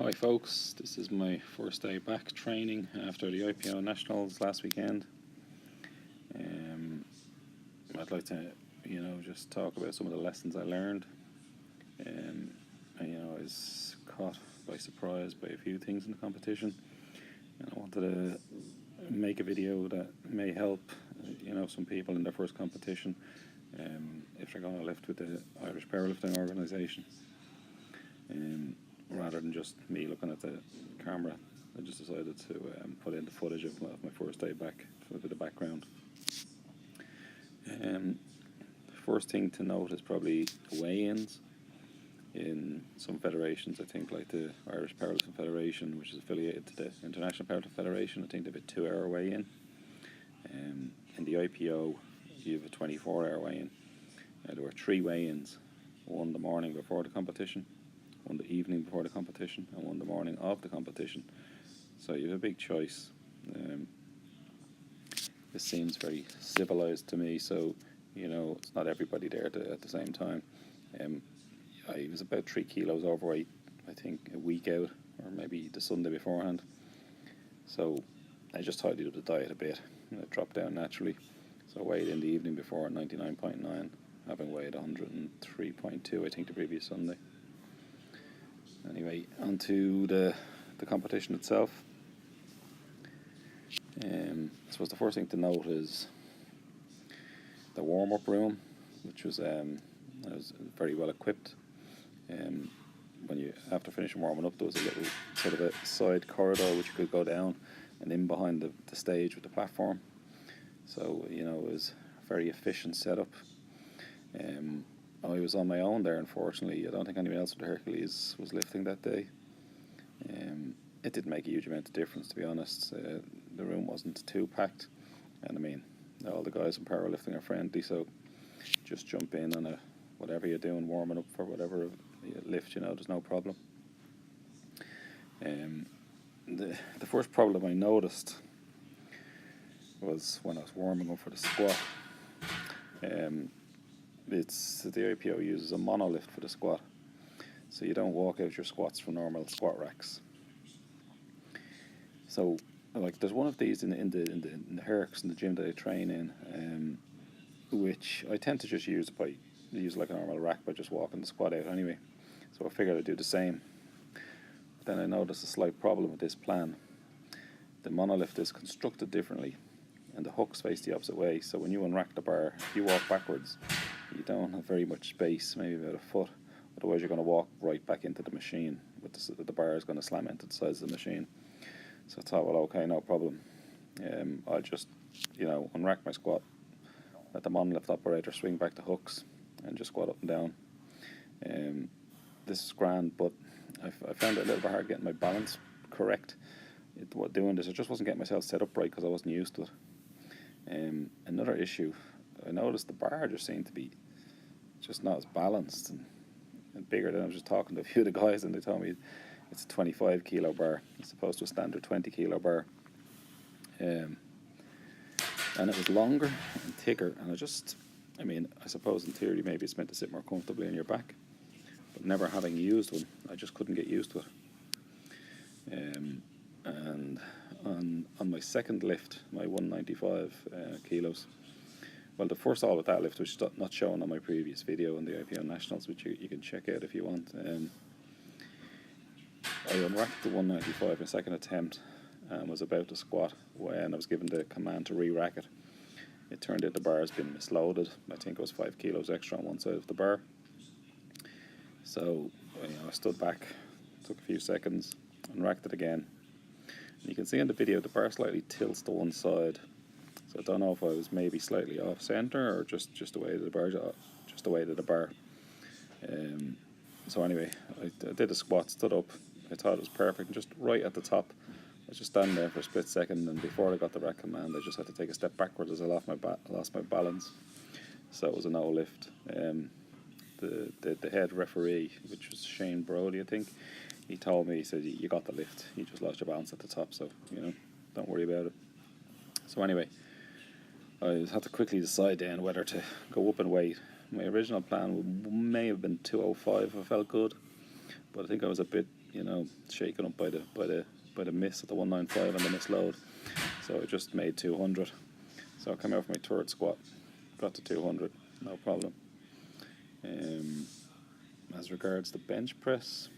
Hi folks, this is my first day back training after the IPO Nationals last weekend. I'd like to, just talk about some of the lessons I learned. I was caught by surprise by a few things in the competition, and I wanted to make a video that may help, some people in their first competition, if they're going to lift with the Irish Powerlifting Organisation. Rather than just me looking at the camera, I just decided to put in the footage of my first day back for a bit of background. First thing to note is probably weigh-ins. In some federations, I think, like the Irish Powerlifting Federation, which is affiliated to the International Powerlifting Federation, I think they have a 2-hour weigh-in. In the IPO, you have a 24-hour weigh-in. There were 3 weigh-ins, one the morning before the competition, one the evening before the competition, and one the morning of the competition. So you have a big choice. This seems very civilized to me, so it's not everybody there at the same time. I was about 3 kilos overweight, I think, a week out, or maybe the Sunday beforehand. So I just tidied up the diet a bit, and it dropped down naturally. So I weighed in the evening before at 99.9, having weighed 103.2, I think, the previous Sunday. Anyway, on to the competition itself. I suppose the first thing to note is the warm-up room, which was very well equipped. When you, after finishing warming up, there was a little sort of a side corridor which you could go down and in behind the stage with the platform. So it was a very efficient setup. I was on my own there, unfortunately. I don't think anyone else with the Hercules was lifting that day. It didn't make a huge amount of difference, to be honest. The room wasn't too packed, and I mean, all the guys in powerlifting are friendly, so just jump in on whatever you're doing, warming up for whatever you lift, there's no problem. The first problem I noticed was when I was warming up for the squat. The IPO uses a monolift for the squat, so you don't walk out your squats from normal squat racks. So, there's one of these in the Hercs in the gym that I train in, which I tend to just use like a normal rack by just walking the squat out anyway. So I figured I'd do the same. But then I noticed a slight problem with this plan. The monolift is constructed differently, and the hooks face the opposite way. So when you unrack the bar, if you walk backwards, you don't have very much space, maybe about a foot. Otherwise, you're going to walk right back into the machine. The bar is going to slam into the sides of the machine. So I thought, well, okay, no problem. I'll just, unrack my squat, let the monolift operator swing back the hooks, and just squat up and down. This is grand, but I found it a little bit hard getting my balance correct. Doing this, I just wasn't getting myself set up right because I wasn't used to it. Another issue, I noticed the bar just seemed to be just not as balanced and bigger. Than I was just talking to a few of the guys, and they told me it's a 25 kilo bar as opposed to a standard 20 kilo bar. And it was longer and thicker, and I suppose in theory maybe it's meant to sit more comfortably on your back, but never having used one, I just couldn't get used to it. And on my second lift, my 195 kilos, well, the first all with that lift, which is not shown on my previous video on the IPO Nationals, which you can check out if you want. I unracked the 195 in a second attempt and was about to squat when I was given the command to re-rack it. It turned out the bar has been misloaded. I think it was 5 kilos extra on one side of the bar. So I stood back, took a few seconds, unracked it again. And you can see in the video the bar slightly tilts to one side. So I don't know if I was maybe slightly off center or just the weight of the bar. So anyway, I did a squat, stood up. I thought it was perfect, and just right at the top, I was just standing there for a split second, and before I got the rack command, I just had to take a step backwards as I lost my balance. So it was a no lift. The head referee, which was Shane Brody, I think, he told me, he said, you got the lift, you just lost your balance at the top, so don't worry about it. So anyway, I had to quickly decide then whether to go up in weight. My original plan may have been 205 if I felt good, but I think I was a bit, shaken up by the miss at the 195 and the misload, so I just made 200. So I came out for my third squat, got to 200, no problem. As regards the bench press,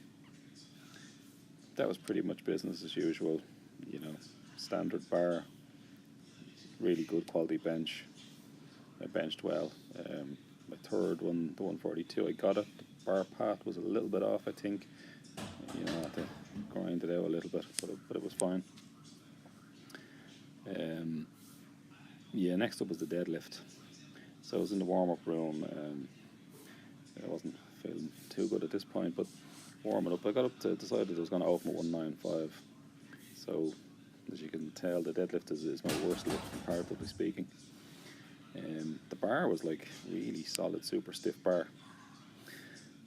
that was pretty much business as usual, standard bar, really good quality bench. I benched well. My third one, the 142, I got it. The bar path was a little bit off, I think. I had to grind it out a little bit, but it was fine. Next up was the deadlift. So I was in the warm-up room. I wasn't feeling too good at this point, but warming up, I got up to decided I was going to open at 195. So, as you can tell, the deadlift is my worst lift, comparatively speaking. The bar was like really solid, super stiff bar.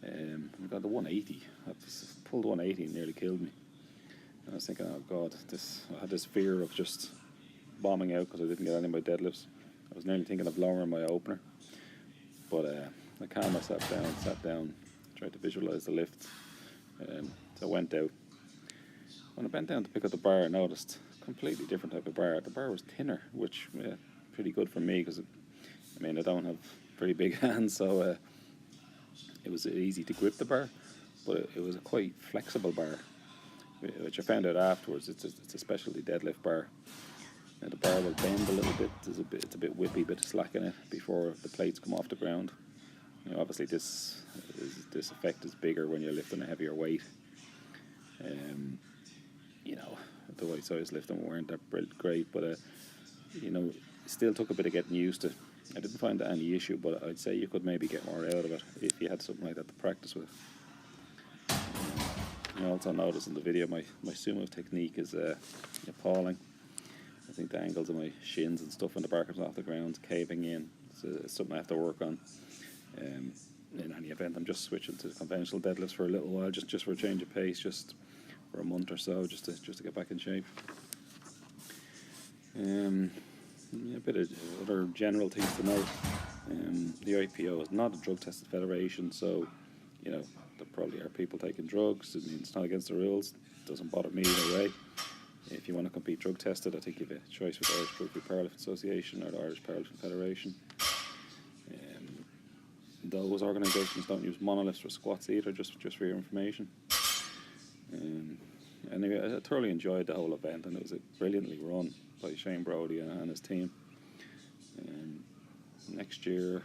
I got the 180. I pulled 180 and nearly killed me. And I was thinking, oh God, I had this fear of just bombing out because I didn't get any of my deadlifts. I was nearly thinking of lowering my opener. But I calmed myself down, sat down, tried to visualize the lift. So I went out. When I bent down to pick up the bar, I noticed a completely different type of bar. The bar was thinner, which pretty good for me because I don't have very big hands, so it was easy to grip the bar, but it was a quite flexible bar, which I found out afterwards. It's a specialty deadlift bar. Now the bar will bend a little bit. It's a bit whippy, bit of slack in it before the plates come off the ground. Obviously this effect is bigger when you're lifting a heavier weight. The weights I was lifting weren't that great, but still took a bit of getting used to. I didn't find that any issue, but I'd say you could maybe get more out of it if you had something like that to practice with. I also noticed in the video my sumo technique is appalling. I think the angles of my shins and stuff when the bar comes off the ground, caving in, it's something I have to work on. In any event, I'm just switching to conventional deadlifts for a little while, just for a change of pace, just for a month or so, just to get back in shape. A bit of other general things to note. The IPO is not a drug-tested federation, so there probably are people taking drugs. It's not against the rules. It doesn't bother me either way. If you want to compete drug-tested, I think you have a choice with the Irish Rugby Powerlifting Association or the Irish Powerlifting Federation. Those organisations don't use monoliths for squats either, just for your information. Anyway, I thoroughly enjoyed the whole event, and it was brilliantly run by Shane Brodie and his team. Next year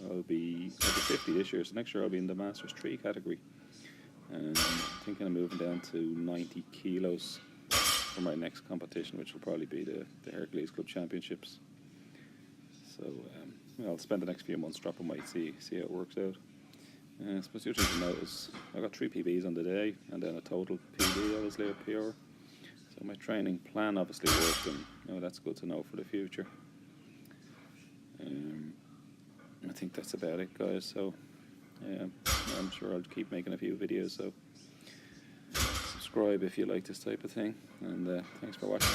I'll be 50 this year, so next year I'll be in the Masters 3 category. I'm thinking of moving down to 90 kilos for my next competition, which will probably be the Hercules Club Championships. So I'll spend the next few months dropping weight, see how it works out. I suppose the other thing to note is I got 3 PBs on the day, and then a total PB, obviously a PR. So my training plan obviously worked, and that's good to know for the future. I think that's about it, guys. So I'm sure I'll keep making a few videos. So subscribe if you like this type of thing, and thanks for watching.